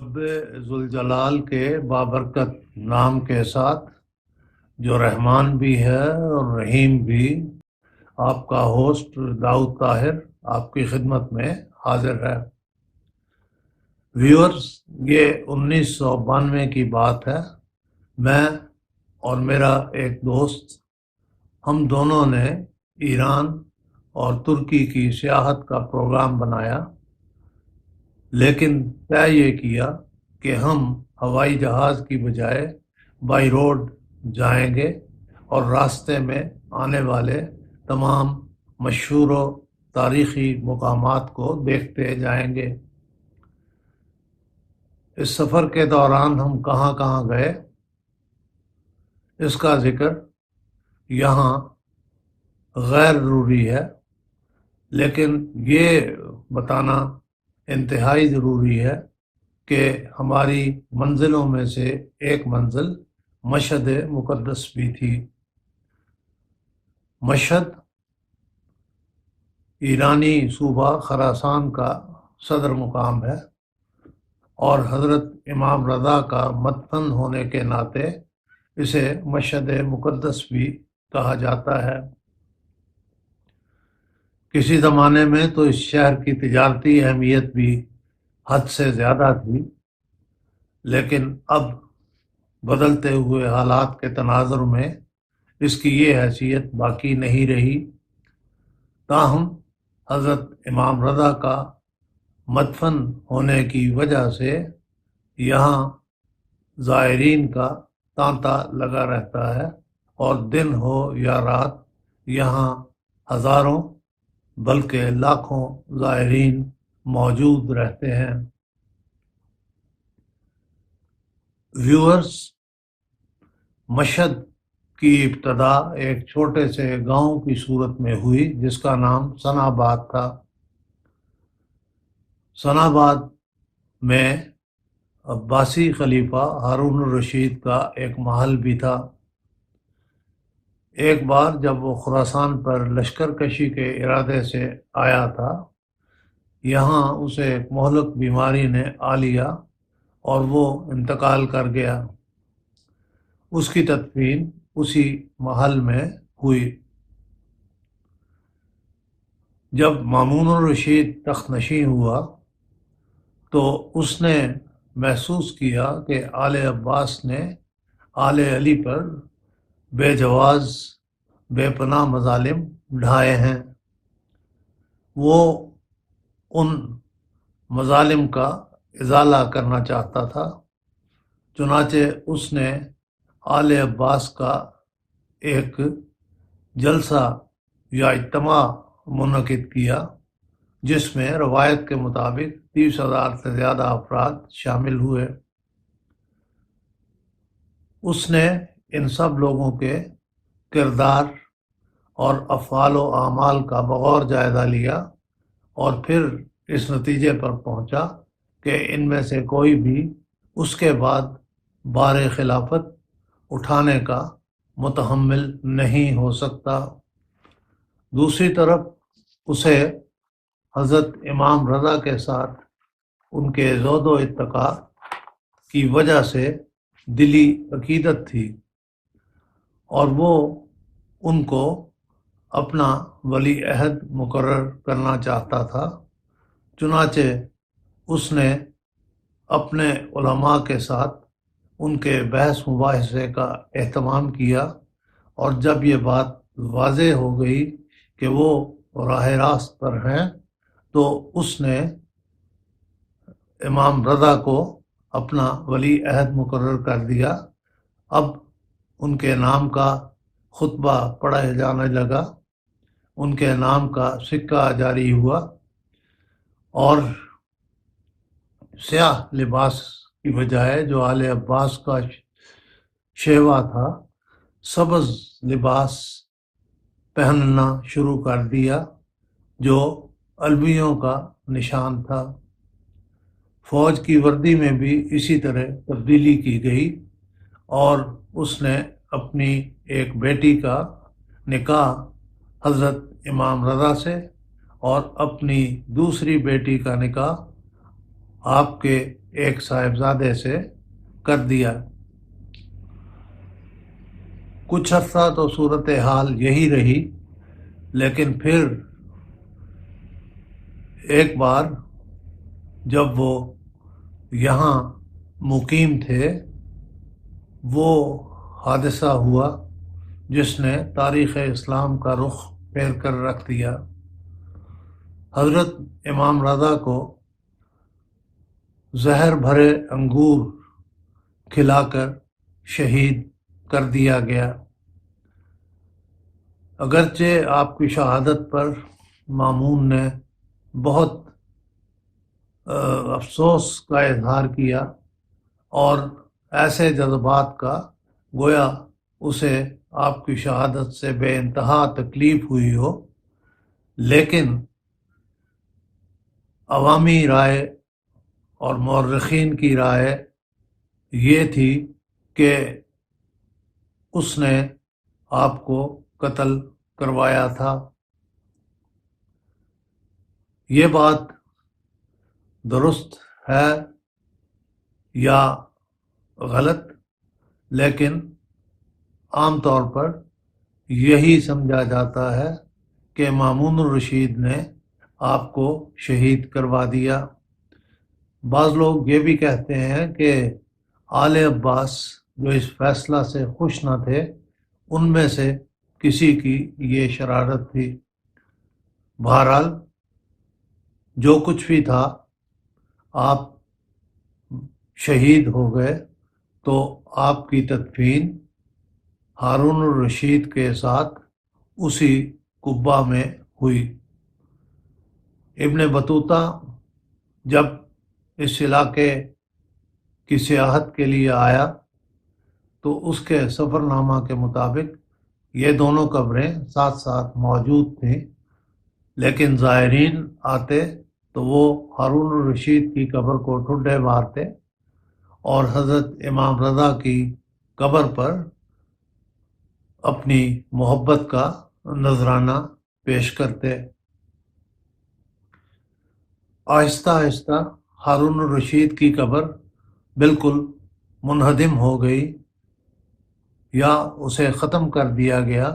رب ذوالجلال کے بابرکت نام کے ساتھ جو رحمان بھی ہے اور رحیم بھی، آپ کا ہوسٹ داؤد طاہر آپ کی خدمت میں حاضر ہے۔ ویورز، یہ 1992 کی بات ہے۔ میں اور میرا ایک دوست، ہم دونوں نے ایران اور ترکی کی سیاحت کا پروگرام بنایا، لیکن طے یہ کیا کہ ہم ہوائی جہاز کی بجائے بائی روڈ جائیں گے اور راستے میں آنے والے تمام مشہور و تاریخی مقامات کو دیکھتے جائیں گے۔ اس سفر کے دوران ہم کہاں کہاں گئے، اس کا ذکر یہاں غیر ضروری ہے، لیکن یہ بتانا انتہائی ضروری ہے کہ ہماری منزلوں میں سے ایک منزل مشہد مقدس بھی تھی۔ مشہد ایرانی صوبہ خراسان کا صدر مقام ہے اور حضرت امام رضا کا مدفن ہونے کے ناطے اسے مشہد مقدس بھی کہا جاتا ہے۔ کسی زمانے میں تو اس شہر کی تجارتی اہمیت بھی حد سے زیادہ تھی، لیکن اب بدلتے ہوئے حالات کے تناظر میں اس کی یہ حیثیت باقی نہیں رہی۔ تاہم حضرت امام رضا کا مدفن ہونے کی وجہ سے یہاں زائرین کا تانتا لگا رہتا ہے، اور دن ہو یا رات یہاں ہزاروں بلکہ لاکھوں زائرین موجود رہتے ہیں۔ ویورز، مشہد کی ابتدا ایک چھوٹے سے گاؤں کی صورت میں ہوئی جس کا نام ثنا آباد تھا۔ ثنا آباد میں عباسی خلیفہ ہارون الرشید کا ایک محل بھی تھا۔ ایک بار جب وہ خراسان پر لشکر کشی کے ارادے سے آیا تھا، یہاں اسے ایک مہلک بیماری نے آ لیا اور وہ انتقال کر گیا۔ اس کی تدفین اسی محل میں ہوئی۔ جب مامون الرشید تخت نشین ہوا تو اس نے محسوس کیا کہ آل عباس نے آل علی پر بے جواز بے پناہ مظالم ڈھائے ہیں۔ وہ ان مظالم کا ازالہ کرنا چاہتا تھا، چنانچہ اس نے آل عباس کا ایک جلسہ یا اجتماع منعقد کیا جس میں روایت کے مطابق 30,000 سے زیادہ افراد شامل ہوئے۔ اس نے ان سب لوگوں کے کردار اور افعال و اعمال کا بغور جائزہ لیا اور پھر اس نتیجے پر پہنچا کہ ان میں سے کوئی بھی اس کے بعد بار خلافت اٹھانے کا متحمل نہیں ہو سکتا۔ دوسری طرف اسے حضرت امام رضا کے ساتھ ان کے زہد و اتقاء کی وجہ سے دلی عقیدت تھی اور وہ ان کو اپنا ولی عہد مقرر کرنا چاہتا تھا۔ چنانچہ اس نے اپنے علماء کے ساتھ ان کے بحث مباحثے کا اہتمام کیا، اور جب یہ بات واضح ہو گئی کہ وہ راہ راست پر ہیں تو اس نے امام رضا کو اپنا ولی عہد مقرر کر دیا۔ اب ان کے نام کا خطبہ پڑھا جانے لگا، ان کے نام کا سکہ جاری ہوا، اور سیاہ لباس کی بجائے جو آل عباس کا شیوا تھا، سبز لباس پہننا شروع کر دیا جو علویوں کا نشان تھا۔ فوج کی وردی میں بھی اسی طرح تبدیلی کی گئی، اور اس نے اپنی ایک بیٹی کا نکاح حضرت امام رضا سے اور اپنی دوسری بیٹی کا نکاح آپ کے ایک صاحبزادے سے کر دیا۔ کچھ عرصہ تو صورتحال یہی رہی، لیکن پھر ایک بار جب وہ یہاں مقیم تھے، وہ حادثہ ہوا جس نے تاریخ اسلام کا رخ پھیر کر رکھ دیا۔ حضرت امام رضا کو زہر بھرے انگور کھلا کر شہید کر دیا گیا۔ اگرچہ آپ کی شہادت پر مامون نے بہت افسوس کا اظہار کیا اور ایسے جذبات کا گویا اسے آپ کی شہادت سے بے انتہا تکلیف ہوئی ہو، لیکن عوامی رائے اور مورخین کی رائے یہ تھی کہ اس نے آپ کو قتل کروایا تھا۔ یہ بات درست ہے یا غلط، لیکن عام طور پر یہی سمجھا جاتا ہے کہ مامون الرشید نے آپ کو شہید کروا دیا۔ بعض لوگ یہ بھی کہتے ہیں کہ آل عباس جو اس فیصلہ سے خوش نہ تھے، ان میں سے کسی کی یہ شرارت تھی۔ بہرحال جو کچھ بھی تھا، آپ شہید ہو گئے، تو آپ کی تدفین ہارون الرشید کے ساتھ اسی قبہ میں ہوئی۔ ابن بطوطہ جب اس علاقے کی سیاحت کے لیے آیا تو اس کے سفر نامہ کے مطابق یہ دونوں قبریں ساتھ ساتھ موجود تھیں، لیکن زائرین آتے تو وہ ہارون الرشید کی قبر کو ٹھڈے مارتے اور حضرت امام رضا کی قبر پر اپنی محبت کا نذرانہ پیش کرتے۔ آہستہ آہستہ ہارون الرشید کی قبر بالکل منہدم ہو گئی یا اسے ختم کر دیا گیا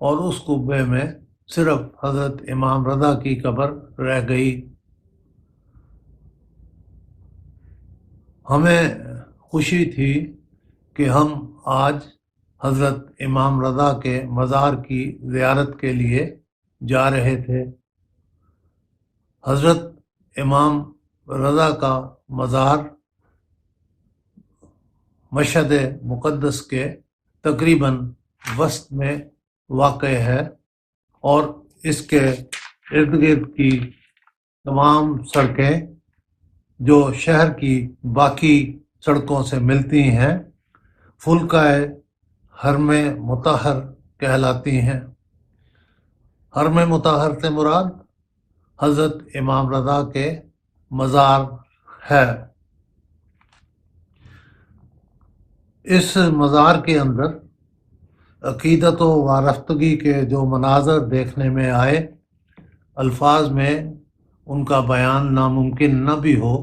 اور اس قبے میں صرف حضرت امام رضا کی قبر رہ گئی۔ ہمیں خوشی تھی کہ ہم آج حضرت امام رضا کے مزار کی زیارت کے لیے جا رہے تھے۔ حضرت امام رضا کا مزار مشہد مقدس کے تقریباً وسط میں واقع ہے اور اس کے ارد گرد کی تمام سڑکیں جو شہر کی باقی سڑکوں سے ملتی ہیں فلکۂ حرم مطہر کہلاتی ہیں۔ حرم مطہر سے مراد حضرت امام رضا کے مزار ہے۔ اس مزار کے اندر عقیدت و وارفتگی کے جو مناظر دیکھنے میں آئے، الفاظ میں ان کا بیان ناممکن نہ بھی ہو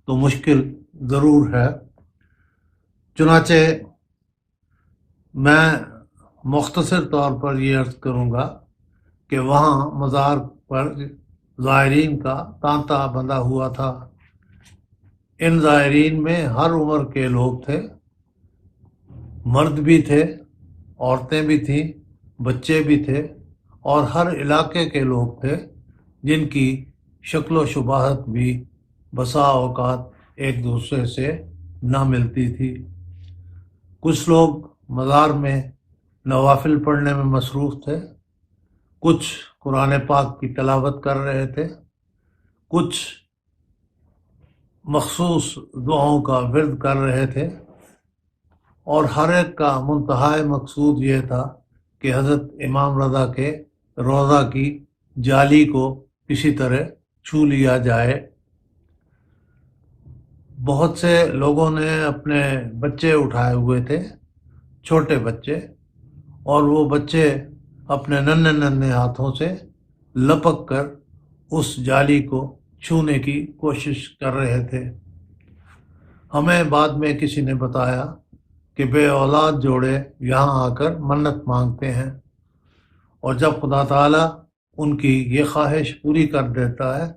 تو مشکل ضرور ہے۔ چنانچہ میں مختصر طور پر یہ عرض کروں گا کہ وہاں مزار پر زائرین کا تانتا بندھا ہوا تھا۔ ان زائرین میں ہر عمر کے لوگ تھے، مرد بھی تھے، عورتیں بھی تھیں، بچے بھی تھے اور ہر علاقے کے لوگ تھے جن کی شکل و شباہت بھی بسا اوقات ایک دوسرے سے نہ ملتی تھی۔ کچھ لوگ مزار میں نوافل پڑھنے میں مصروف تھے، کچھ قرآن پاک کی تلاوت کر رہے تھے، کچھ مخصوص دعاؤں کا ورد کر رہے تھے، اور ہر ایک کا منتہائی مقصود یہ تھا کہ حضرت امام رضا کے روضہ کی جالی کو کسی طرح چھو لیا جائے۔ بہت سے لوگوں نے اپنے بچے اٹھائے ہوئے تھے، چھوٹے بچے، اور وہ بچے اپنے ننھے ننھے ہاتھوں سے لپک کر اس جالی کو چھونے کی کوشش کر رہے تھے۔ ہمیں بعد میں کسی نے بتایا کہ بے اولاد جوڑے یہاں آ کر منت مانگتے ہیں، اور جب خدا تعالیٰ ان کی یہ خواہش پوری کر دیتا ہے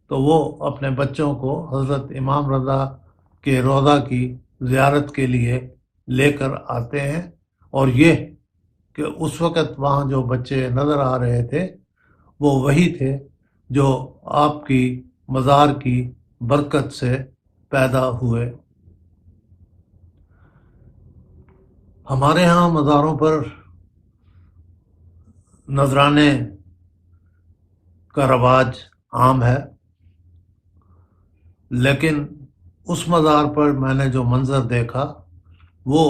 تو وہ اپنے بچوں کو حضرت امام رضا کے روضہ کی زیارت کے لیے لے کر آتے ہیں، اور یہ کہ اس وقت وہاں جو بچے نظر آ رہے تھے وہ وہی تھے جو آپ کی مزار کی برکت سے پیدا ہوئے۔ ہمارے ہاں مزاروں پر نذرانے کا رواج عام ہے، لیکن اس مزار پر میں نے جو منظر دیکھا وہ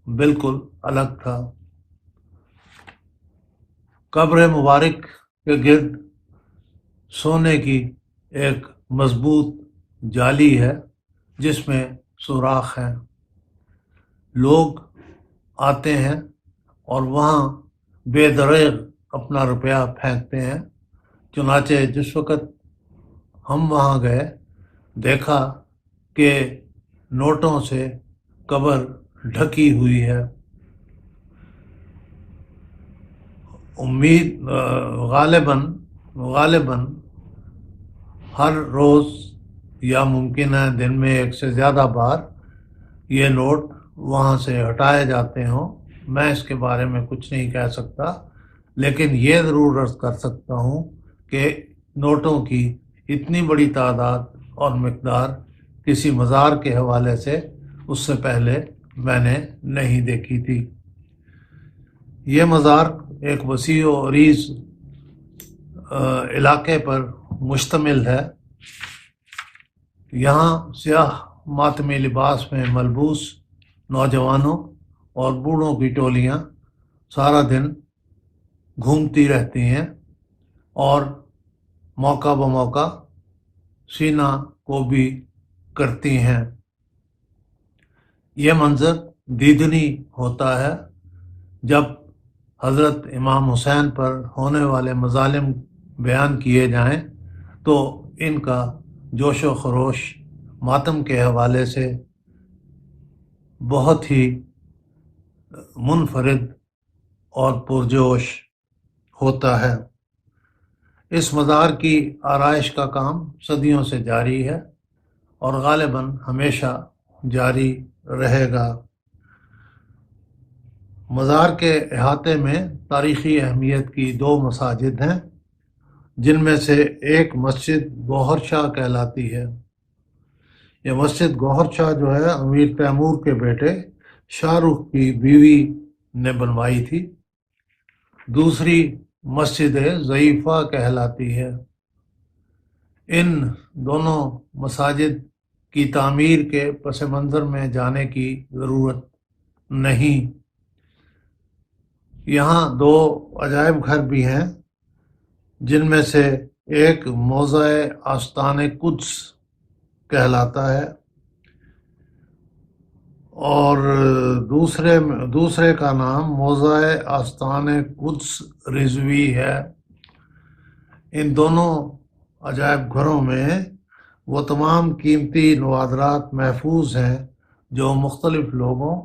بالکل الگ تھا۔ قبر مبارک کے گرد سونے کی ایک مضبوط جالی ہے جس میں سوراخ ہیں، لوگ آتے ہیں اور وہاں بے دریغ اپنا روپیہ پھینکتے ہیں۔ چنانچہ جس وقت ہم وہاں گئے دیکھا کہ نوٹوں سے قبر ڈھکی ہوئی ہے۔ غالباً ہر روز یا ممکن ہے دن میں ایک سے زیادہ بار یہ نوٹ وہاں سے ہٹائے جاتے ہوں، میں اس کے بارے میں کچھ نہیں کہہ سکتا، لیکن یہ ضرور عرض کر سکتا ہوں کہ نوٹوں کی اتنی بڑی تعداد اور مقدار کسی مزار کے حوالے سے اس سے پہلے میں نے نہیں دیکھی تھی۔ یہ مزار ایک وسیع و عریض علاقے پر مشتمل ہے۔ یہاں سیاہ ماتمی لباس میں ملبوس نوجوانوں اور بوڑھوں کی ٹولیاں سارا دن گھومتی رہتی ہیں اور موقع بموقع سینہ کو بھی کرتی ہیں۔ یہ منظر دیدنی ہوتا ہے جب حضرت امام حسین پر ہونے والے مظالم بیان کیے جائیں تو ان کا جوش و خروش ماتم کے حوالے سے بہت ہی منفرد اور پرجوش ہوتا ہے۔ اس مزار کی آرائش کا کام صدیوں سے جاری ہے اور غالباً ہمیشہ جاری رہے گا۔ مزار کے احاطے میں تاریخی اہمیت کی 2 مساجد ہیں، جن میں سے ایک مسجد گوہر شاہ کہلاتی ہے۔ یہ مسجد گوہر شاہ جو ہے امیر تیمور کے بیٹے شاہ رخ کی بیوی نے بنوائی تھی۔ دوسری مسجد ضعیفہ کہلاتی ہے۔ ان دونوں مساجد کی تعمیر کے پس منظر میں جانے کی ضرورت نہیں۔ یہاں 2 عجائب گھر بھی ہیں، جن میں سے ایک موضع آستان قدس کہلاتا ہے اور دوسرے کا نام موضع آستان قدس رضوی ہے۔ ان دونوں عجائب گھروں میں وہ تمام قیمتی نوادرات محفوظ ہیں جو مختلف لوگوں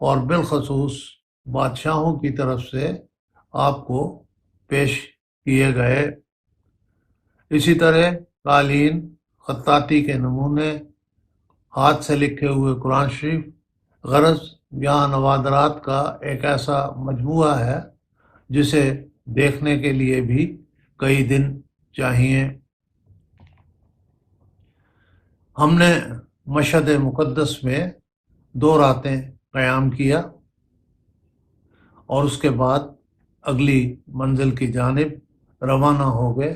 اور بالخصوص بادشاہوں کی طرف سے آپ کو پیش کیے گئے۔ اسی طرح قالین، خطاطی کے نمونے، ہاتھ سے لکھے ہوئے قرآن شریف، غرض یہاں نوادرات کا ایک ایسا مجموعہ ہے جسے دیکھنے کے لیے بھی کئی دن چاہیے۔ ہم نے مشہد مقدس میں 2 راتیں قیام کیا اور اس کے بعد اگلی منزل کی جانب روانہ ہو گئے۔